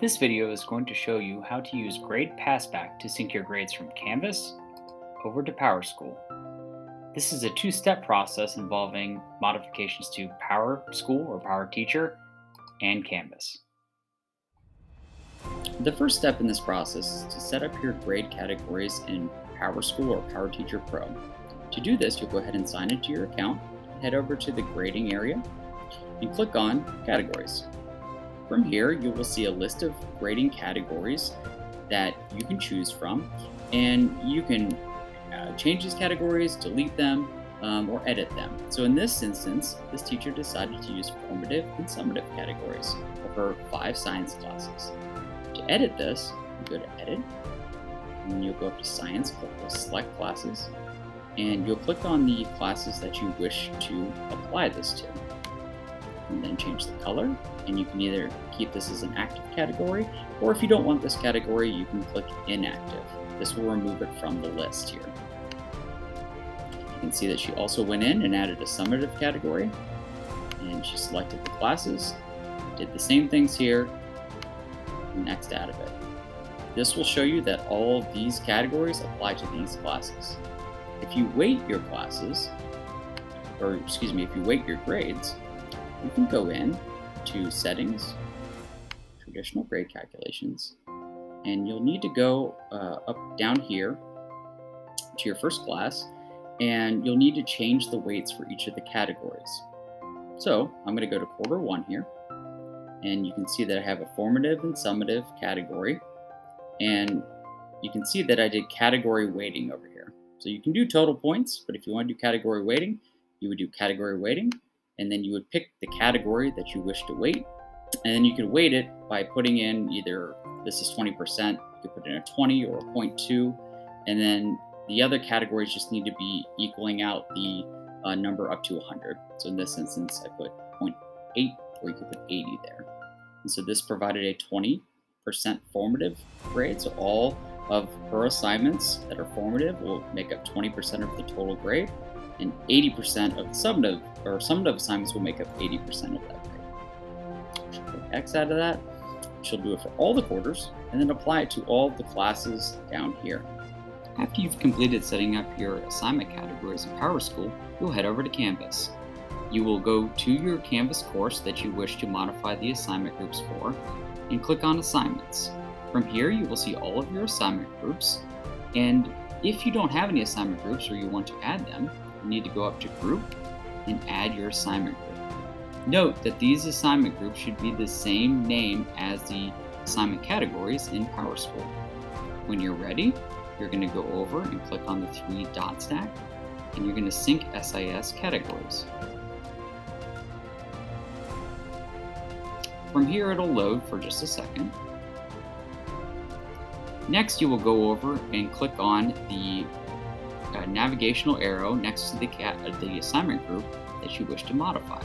This video is going to show you how to use Grade Passback to sync your grades from Canvas over to PowerSchool. This is a two-step process involving modifications to PowerSchool or PowerTeacher and Canvas. The first step in this process is to set up your grade categories in PowerSchool or PowerTeacher Pro. To do this, you'll go ahead and sign into your account, head over to the grading area, and click on Categories. From here, you will see a list of grading categories that you can choose from, and you can change these categories, delete them, or edit them. So in this instance, this teacher decided to use formative and summative categories for her 5 science classes. To edit this, you go to Edit, and then you'll go up to Science, click on Select Classes, and you'll click on the classes that you wish to apply this to. And then change the color, and you can either keep this as an active category, or if you don't want this category, you can click Inactive. This will remove it from the list here. You can see that she also went in and added a summative category, and she selected the classes, did the same things here, and next out of it. This will show you that all of these categories apply to these classes. If you weight your classes, if you weight your grades, you can go in to Settings, Traditional Grade Calculations, and you'll need to go down here to your first class, and you'll need to change the weights for each of the categories. So I'm going to go to Quarter 1 here, and you can see that I have a formative and summative category, and you can see that I did category weighting over here. So you can do total points, but if you want to do category weighting, you would do category weighting, and then you would pick the category that you wish to weight, and then you could weight it by putting in either, this is 20%, you could put in a 20 or a 0.2, and then the other categories just need to be equaling out the number up to 100. So in this instance, I put 0.8, or you could put 80 there. And so this provided a 20% formative grade, so all of her assignments that are formative will make up 20% of the total grade, and 80% of the summative assignments will make up 80% of that grade. She'll click X out of that. She'll do it for all the quarters, and then apply it to all the classes down here. After you've completed setting up your assignment categories in PowerSchool, you'll head over to Canvas. You will go to your Canvas course that you wish to modify the assignment groups for, and click on Assignments. From here, you will see all of your assignment groups, and if you don't have any assignment groups or you want to add them, you need to go up to Group and add your assignment group. Note that these assignment groups should be the same name as the assignment categories in PowerSchool. When you're ready, you're going to go over and click on the 3 dot stack, and you're going to sync SIS categories. From here, it'll load for just a second. Next, you will go over and click on the navigational arrow next to the assignment group that you wish to modify.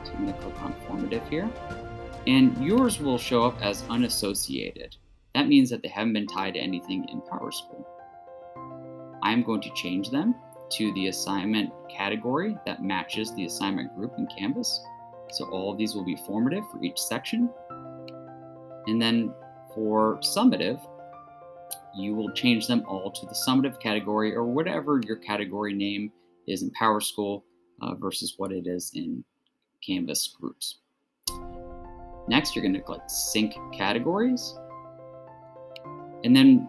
So I'm going to click on Formative here, and yours will show up as unassociated. That means that they haven't been tied to anything in PowerSchool. I'm going to change them to the assignment category that matches the assignment group in Canvas. So all of these will be formative for each section. And then for summative, you will change them all to the summative category or whatever your category name is in PowerSchool versus what it is in Canvas groups. Next, you're going to click Sync Categories. And then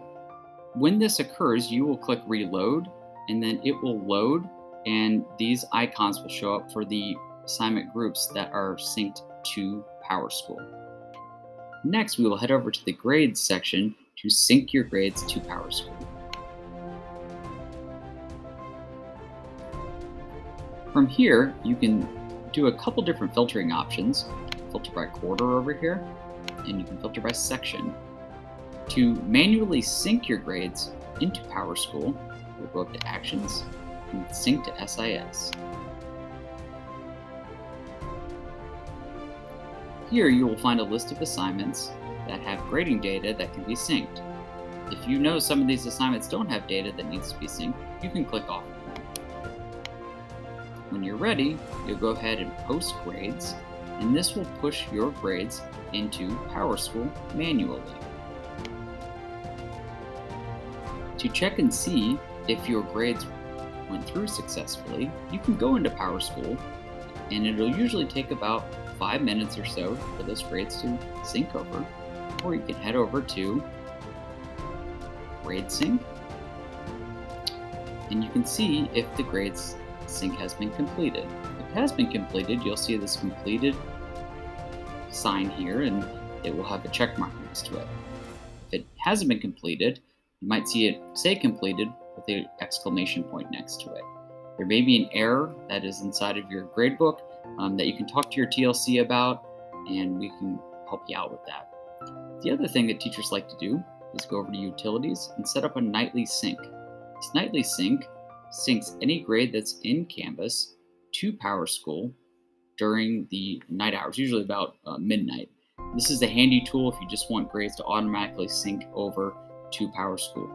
when this occurs, you will click Reload, and then it will load, and these icons will show up for the assignment groups that are synced to PowerSchool. Next, we will head over to the Grades section to sync your grades to PowerSchool. From here, you can do a couple different filtering options. Filter by quarter over here, and you can filter by section. To manually sync your grades into PowerSchool, we'll go up to Actions and Sync to SIS. Here you will find a list of assignments that have grading data that can be synced. If you know some of these assignments don't have data that needs to be synced, you can click off of them. When you're ready, you'll go ahead and post grades, and this will push your grades into PowerSchool manually. To check and see if your grades went through successfully, you can go into PowerSchool, and it'll usually take about 5 minutes or so for those grades to sync over, or you can head over to Grade Sync, and you can see if the grades sync has been completed. If it has been completed, you'll see this completed sign here, and it will have a check mark next to it. If it hasn't been completed, you might see it say completed with the exclamation point next to it. There may be an error that is inside of your gradebook that you can talk to your TLC about, and we can help you out with that. The other thing that teachers like to do is go over to Utilities and set up a nightly sync. This nightly sync syncs any grade that's in Canvas to PowerSchool during the night hours, usually about midnight. This is a handy tool if you just want grades to automatically sync over to PowerSchool.